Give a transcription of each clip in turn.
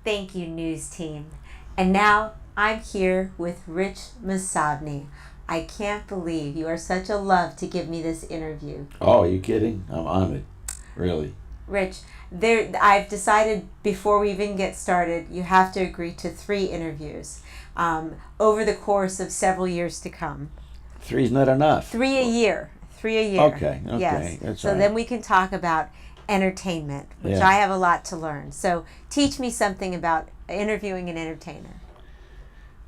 Thank you, news team. And now I'm here with Rich Massabny. I can't believe you are such a love to give me this interview. Oh, are you kidding? I'm honored. Really. Rich, I've decided before we even get started, you have to agree to 3 interviews over the course of several years to come. Three's not enough. 3 a year. 3 a year. Okay, Yes. that's So all then right. we can talk about entertainment, which Yeah. I have a lot to learn. So teach me something about interviewing an entertainer.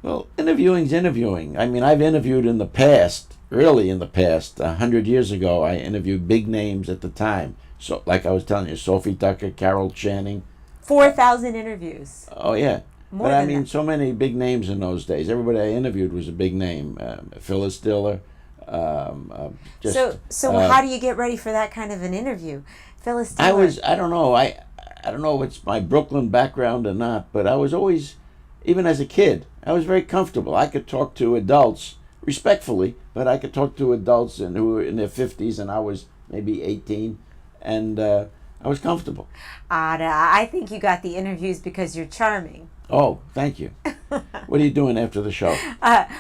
Well, interviewing's interviewing. I mean, I've interviewed in the past, really in the past. 100 years ago, I interviewed big names at the time. So, like I was telling you, Sophie Tucker, Carol Channing. 4,000 interviews. Oh, yeah. More But I than mean, that. so many big names in those days. Everybody I interviewed was a big name. Phyllis Diller. Just. So uh, how do you get ready for that kind of an interview? Phyllis I Diller. was. I don't know. I don't know if it's my Brooklyn background or not, but I was always, even as a kid, I was very comfortable. I could talk to adults respectfully, but I could talk to adults who were in their 50s, and I was maybe 18, and I was comfortable. I think you got the interviews because you're charming. Oh, thank you. What are you doing after the show?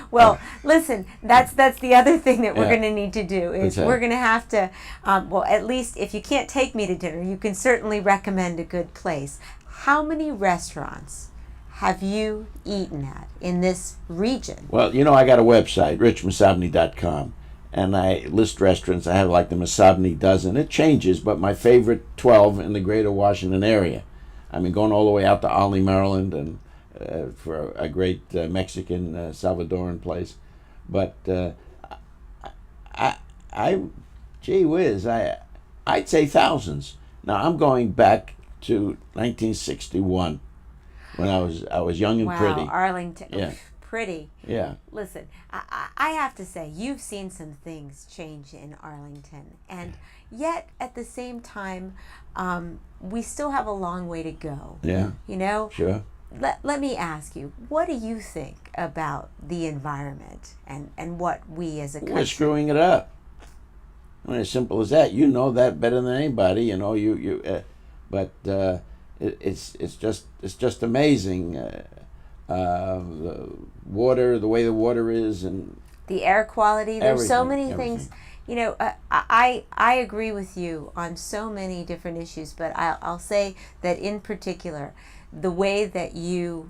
Well, listen, that's the other thing that we're Yeah. going to need to do is What's that? we're going to have to, well, at least if you can't take me to dinner, you can certainly recommend a good place. How many restaurants have you eaten at in this region? Well, I got a website, richmassabny.com, and I list restaurants. I have like the Massabny dozen. It changes, but my favorite 12 in the greater Washington area. I mean, going all the way out to Olney, Maryland, and for a great Mexican Salvadoran place. But I, gee whiz, I'd say thousands. Now I'm going back to 1961 when I was young and Wow, pretty. Arlington. Yeah. Oof, pretty. Yeah. Listen, I have to say, you've seen some things change in Arlington. And yet, at the same time, we still have a long way to go. Yeah. You know? Sure. Let me ask you, what do you think about the environment and what we as a We're country... screwing it up. I mean, as simple as that. You know that better than anybody. But it's just amazing. The water, the way the water is, and The air quality, there's so everything, many things. everything. I agree with you on so many different issues, but I'll say that in particular, the way that you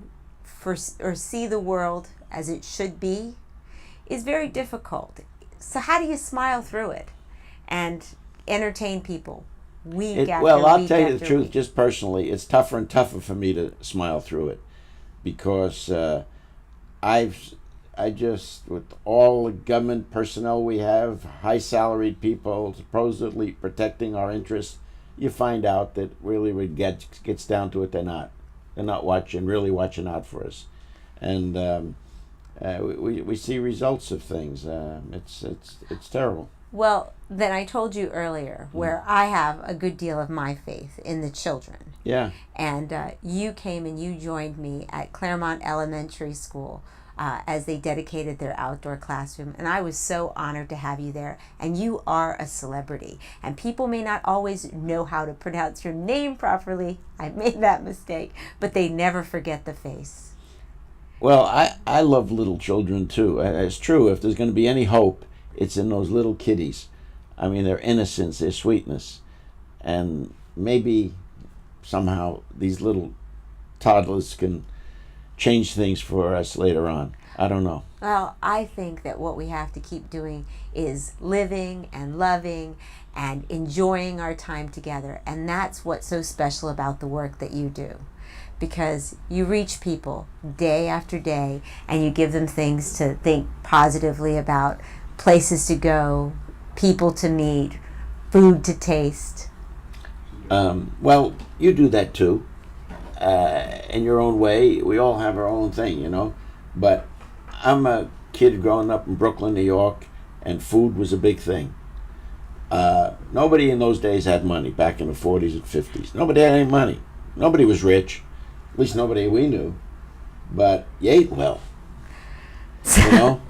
or see the world as it should be is very difficult. So how do you smile through it and entertain people week after Well, I'll week tell you the after truth. week? Just personally, it's tougher and tougher for me to smile through it because with all the government personnel we have, high salaried people supposedly protecting our interests, you find out that really when it gets down to it, they're not. They're not really watching out for us, and we see results of things. It's terrible. Well, then I told you earlier where I have a good deal of my faith in the children. Yeah. And you came and you joined me at Claremont Elementary School as they dedicated their outdoor classroom. And I was so honored to have you there. And you are a celebrity. And people may not always know how to pronounce your name properly. I made that mistake. But they never forget the face. Well, I love little children too. It's true. If there's going to be any hope, it's in those little kiddies. I mean, their innocence, their sweetness. And maybe somehow these little toddlers can change things for us later on. I don't know. Well, I think that what we have to keep doing is living and loving and enjoying our time together. And that's what's so special about the work that you do. Because you reach people day after day and you give them things to think positively about, places to go, people to meet, food to taste. Well, you do that too. In your own way. We all have our own thing. But I'm a kid growing up in Brooklyn, New York, and food was a big thing. Nobody in those days had money back in the 40s and 50s. Nobody had any money. Nobody was rich. At least nobody we knew. But you ate well. You know?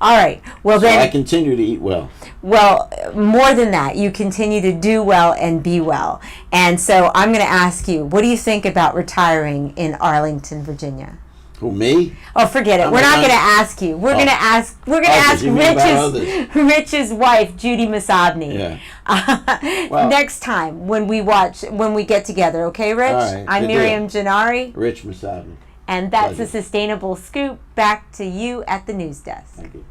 All right. Well, So then, I continue to eat well. well, more than that, you continue to do well and be well. And so I'm going to ask you, what do you think about retiring in Arlington, Virginia? Who, me? Oh, forget it. I'm We're not not- going to ask you. We're Oh. going to ask. We're going to Oh, 'cause ask you mean about Rich's wife, Judy Massabny. Yeah. Well- Next time when we get together, okay, Rich? All right, I'm good deal. Miriam Gennari, Rich Massabny. and that's Pleasure. a Sustainable Scoop. Back to you at the news desk. Thank you.